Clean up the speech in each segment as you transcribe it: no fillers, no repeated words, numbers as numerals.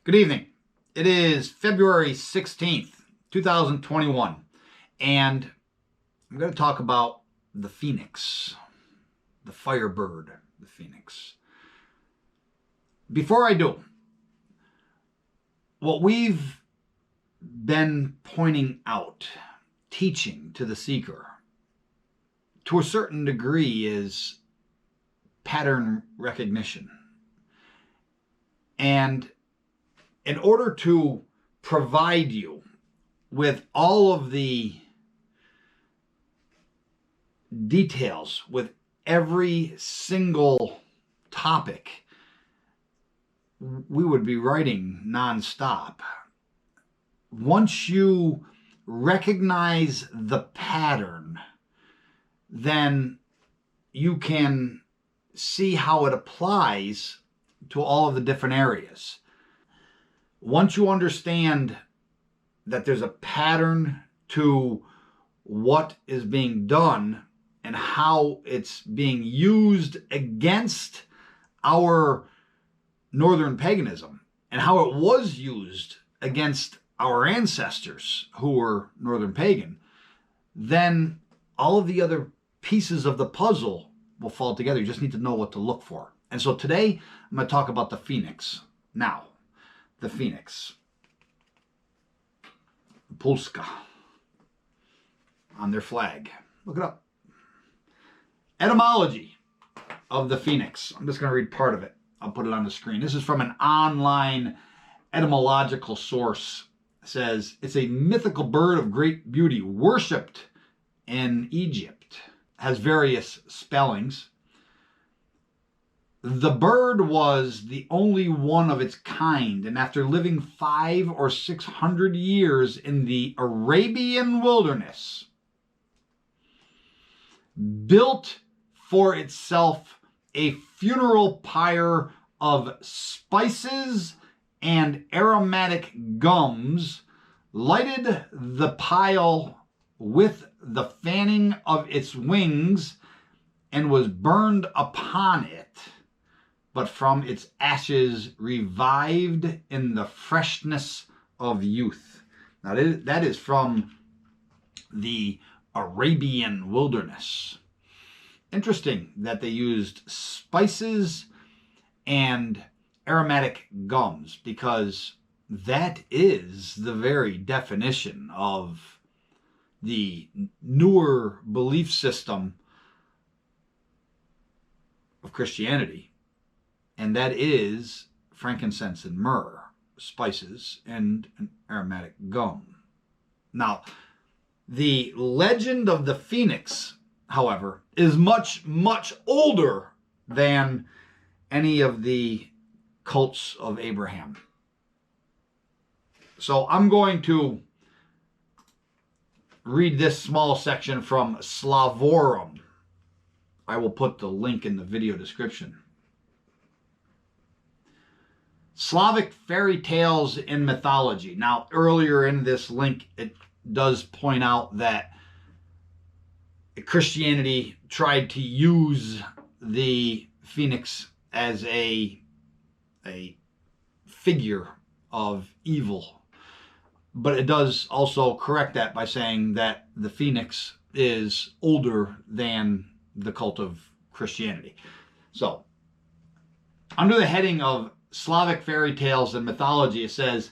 Good evening. It is February 16th, 2021, and I'm going to talk about the phoenix, the firebird, the phoenix. Before I do, what we've been pointing out, teaching to the seeker, to a certain degree, is pattern recognition. And in order to provide you with all of the details, with every single topic, we would be writing nonstop. Once you recognize the pattern, then you can see how it applies to all of the different areas. Once you understand that there's a pattern to what is being done and how it's being used against our Northern Paganism and how it was used against our ancestors who were Northern Pagan, then all of the other pieces of the puzzle will fall together. You just need to know what to look for. And so today I'm going to talk about the phoenix. Now, the phoenix. Polska on their flag. Look it up. Etymology of the phoenix. I'm just going to read part of it. I'll put it on the screen. This is from an online etymological source. It says, it's a mythical bird of great beauty, worshipped in Egypt. Has various spellings. The bird was the only one of its kind, and after living 500 or 600 years in the Arabian wilderness, built for itself a funeral pyre of spices and aromatic gums, lighted the pile with the fanning of its wings, and was burned upon it, but from its ashes revived in the freshness of youth. Now that is from the Arabian wilderness. Interesting that they used spices and aromatic gums, because that is the very definition of the newer belief system of Christianity. And that is frankincense and myrrh, spices, and an aromatic gum. Now, the legend of the phoenix, however, is much, much older than any of the cults of Abraham. So I'm going to read this small section from Slavorum. I will put the link in the video description. Slavic fairy tales and mythology. Now, earlier in this link, it does point out that Christianity tried to use the phoenix as a figure of evil. But it does also correct that by saying that the phoenix is older than the cult of Christianity. So, under the heading of Slavic fairy tales and mythology, it says,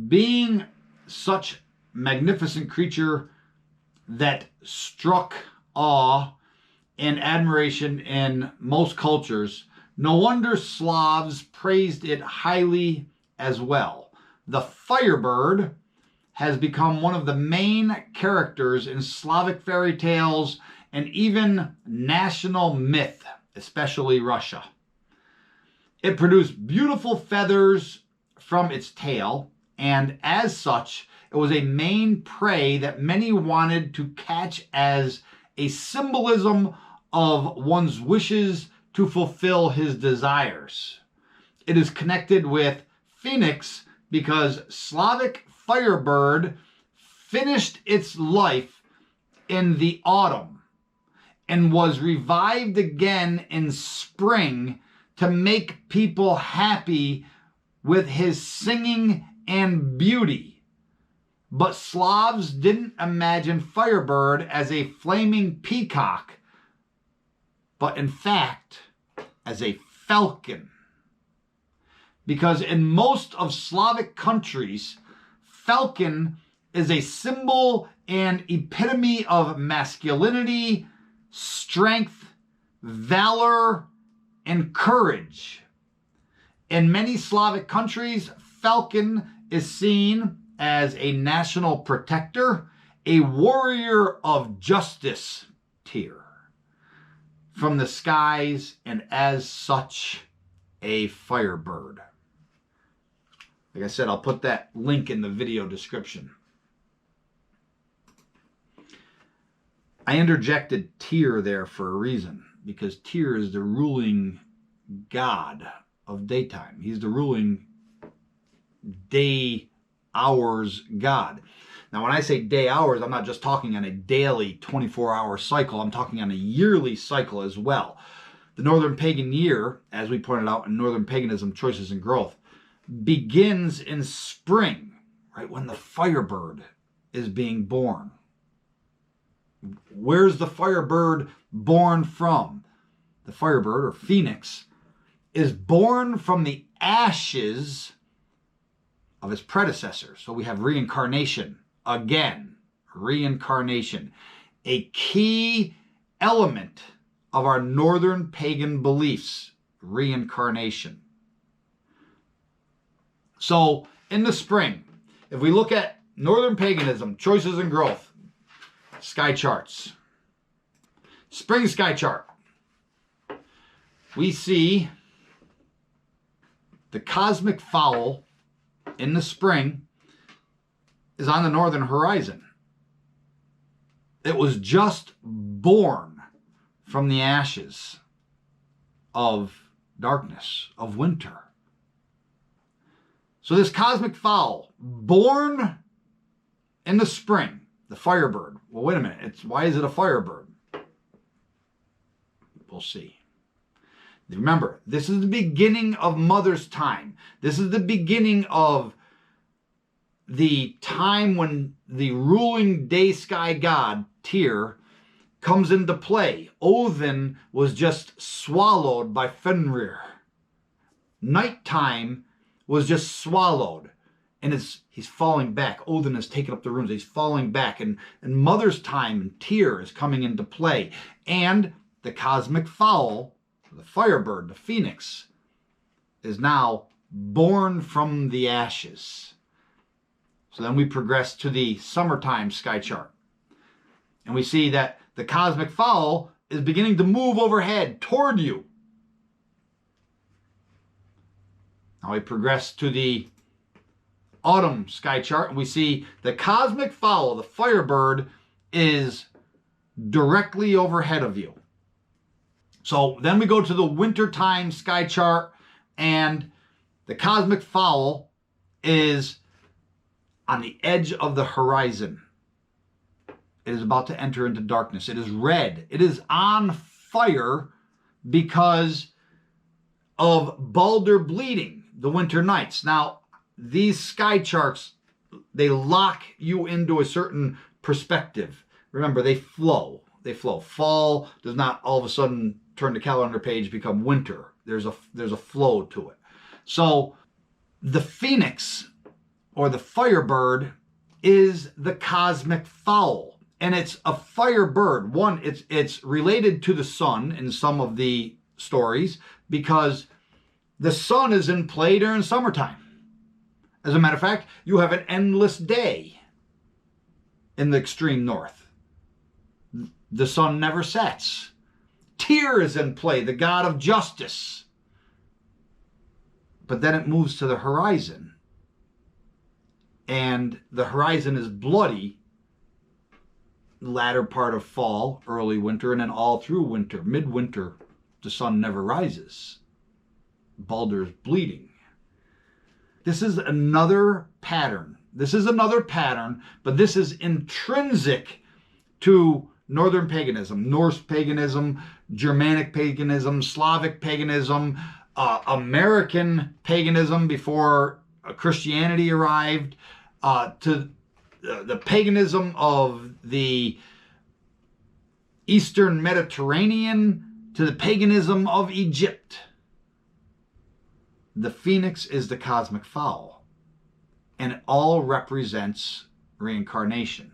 being such magnificent creature that struck awe and admiration in most cultures, no wonder Slavs praised it highly as well. The firebird has become one of the main characters in Slavic fairy tales and even national myth, especially Russia. It produced beautiful feathers from its tail, and as such, it was a main prey that many wanted to catch as a symbolism of one's wishes to fulfill his desires. It is connected with phoenix because Slavic firebird finished its life in the autumn and was revived again in spring to make people happy with his singing and beauty. But Slavs didn't imagine Firebird as a flaming peacock, but in fact as a falcon. Because in most of Slavic countries, falcon is a symbol and epitome of masculinity, strength, valor, and courage. In many Slavic countries, falcon is seen as a national protector, a warrior of justice tier from the skies, and as such, a firebird. Like I said, I'll put that link in the video description. I interjected Tyr there for a reason, because Tyr is the ruling god of daytime. He's the ruling day hours god. Now, when I say day hours, I'm not just talking on a daily 24-hour cycle. I'm talking on a yearly cycle as well. The Northern Pagan year, as we pointed out in Northern Paganism, Choices and Growth, begins in spring, right when the firebird is being born. Where's the firebird born from? The firebird, or phoenix, is born from the ashes of his predecessor. So we have reincarnation. Again, reincarnation. A key element of our Northern Pagan beliefs, reincarnation. So in the spring, if we look at Northern Paganism, Choices and Growth, sky charts, spring sky chart, we see the cosmic fowl in the spring is on the northern horizon. It was just born from the ashes of darkness, of winter. So this cosmic fowl, born in the spring, the firebird. Well, wait a minute. Why is it a firebird? We'll see. Remember, this is the beginning of Mother's time. This is the beginning of the time when the ruling day sky god, Tyr, comes into play. Odin was just swallowed by Fenrir. Nighttime was just swallowed. And he's falling back. Odin has taken up the runes. He's falling back. And Mother's time and Tyr is coming into play. And the cosmic fowl, the firebird, the phoenix, is now born from the ashes. So then we progress to the summertime sky chart. And we see that the cosmic fowl is beginning to move overhead toward you. Now we progress to the autumn sky chart, and we see the cosmic fowl, the firebird, is directly overhead of you. So then we go to the wintertime sky chart, and the cosmic fowl is on the edge of the horizon. It is about to enter into darkness. It is red. It is on fire because of Balder bleeding, the winter nights. Now, these sky charts, they lock you into a certain perspective. Remember, they flow. They flow. Fall does not all of a sudden turn the calendar page, become winter. There's a flow to it. So the phoenix, or the firebird, is the cosmic fowl. And it's a firebird. One, it's related to the sun in some of the stories because the sun is in play during summertime. As a matter of fact, you have an endless day in the extreme north. The sun never sets. Tyr is in play, the god of justice. But then it moves to the horizon. And the horizon is bloody. Latter part of fall, early winter, and then all through winter. Midwinter, the sun never rises. Balder's bleeding. This is another pattern. This is another pattern, but this is intrinsic to Northern paganism, Norse paganism, Germanic paganism, Slavic paganism, American paganism before Christianity arrived, to the paganism of the Eastern Mediterranean, to the paganism of Egypt. The phoenix is the cosmic fowl, and it all represents reincarnation.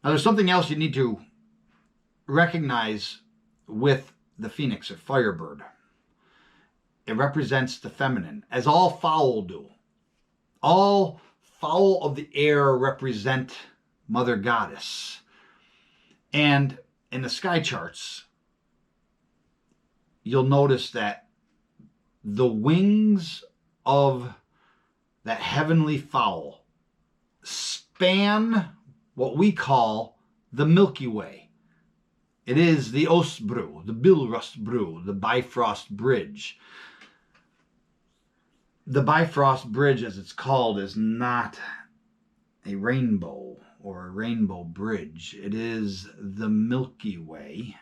Now, there's something else you need to recognize with the phoenix or firebird. It represents the feminine, as all fowl do. All fowl of the air represent Mother Goddess. And in the sky charts, you'll notice that the wings of that heavenly fowl span what we call the Milky Way. It is the Ostbru, the Bilrustbru, the Bifrost Bridge. The Bifrost Bridge, as it's called, is not a rainbow or a rainbow bridge. It is the Milky Way,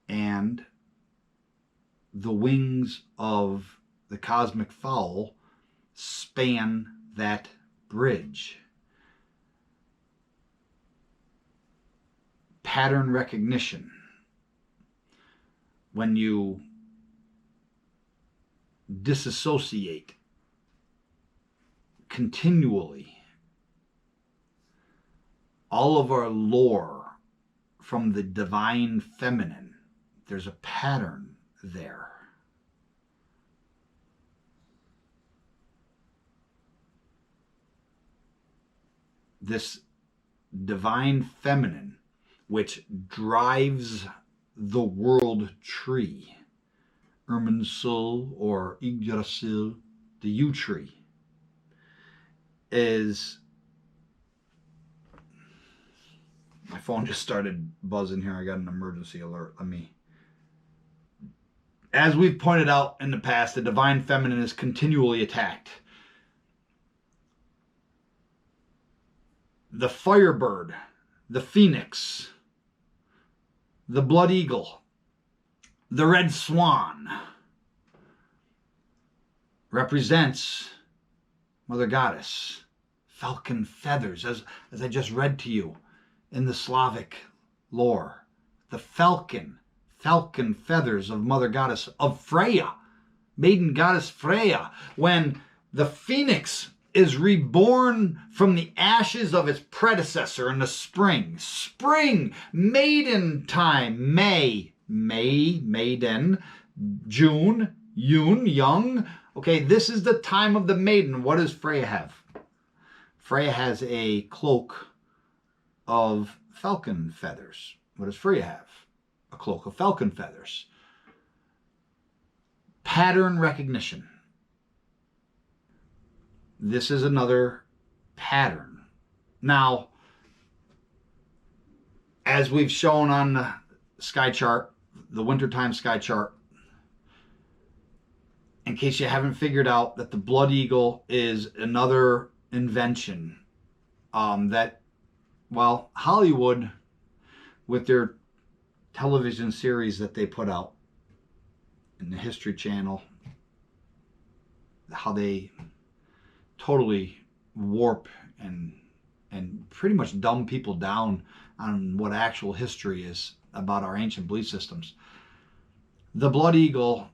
and the wings of the cosmic fowl span that bridge. Pattern recognition. When you disassociate continually all of our lore from the divine feminine, there's a pattern there. This divine feminine, which drives the world tree, Irminsul or Yggdrasil, the yew tree, is... My phone just started buzzing here. I got an emergency alert. As we've pointed out in the past, the divine feminine is continually attacked. The firebird, the phoenix, the blood eagle, the red swan represents Mother Goddess. Falcon feathers, as I just read to you in the Slavic lore. The falcon feathers of Mother Goddess, of Freya, maiden goddess Freya. When the phoenix is reborn from the ashes of its predecessor in the spring. Spring, maiden time, May, maiden, June, young. Okay, this is the time of the maiden. What does Freya have? Freya has a cloak of falcon feathers. What does Freya have? A cloak of falcon feathers. Pattern recognition. This is another pattern. Now, as we've shown on the sky chart, the wintertime sky chart, in case you haven't figured out that the blood eagle is another invention that, well, Hollywood, with their television series that they put out in the History Channel, how they totally warp and pretty much dumb people down on what actual history is about our ancient belief systems. The blood eagle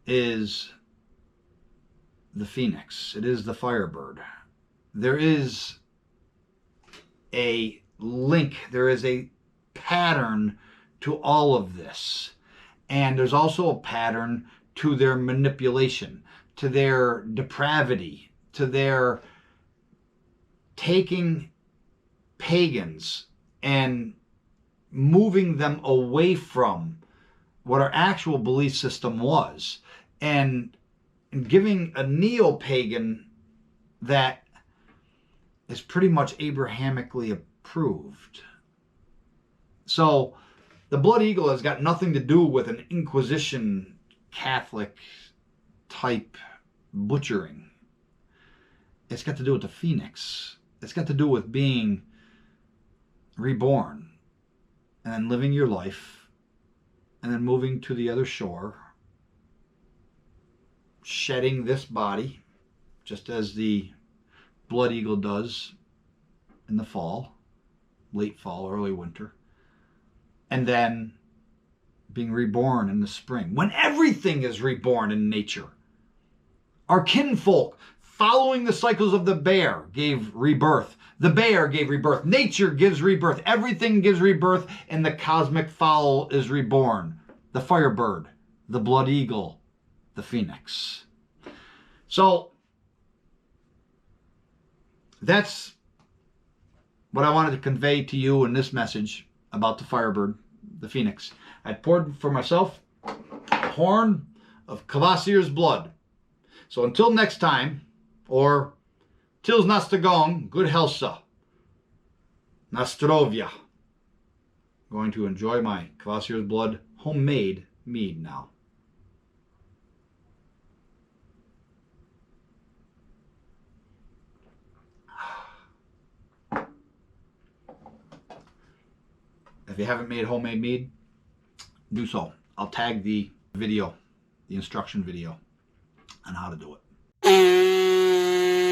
is the phoenix. It is the firebird. There is a link. There is a pattern to all of this. And there's also a pattern to their manipulation, to their depravity, to their taking pagans and moving them away from what our actual belief system was, and giving a neo-pagan that is pretty much Abrahamically approved. So the blood eagle has got nothing to do with an Inquisition Catholic type butchering. It's got to do with the phoenix. It's got to do with being reborn and then living your life and then moving to the other shore shedding this body, just as the blood eagle does in the fall, late fall, early winter, and then being reborn in the spring, when everything is reborn in nature. Our kinfolk, following the cycles of the bear, gave rebirth. The bear gave rebirth. Nature gives rebirth. Everything gives rebirth, and the cosmic fowl is reborn. The firebird, the blood eagle, the phoenix. So that's what I wanted to convey to you in this message about the firebird, the phoenix. I poured for myself a horn of Kvasir's blood. So until next time, or tils nastagong, good helsa, nastrovia. I'm going to enjoy my Kvasir's blood homemade mead now. If you haven't made homemade mead, do so. I'll tag the video, the instruction video on how to do it.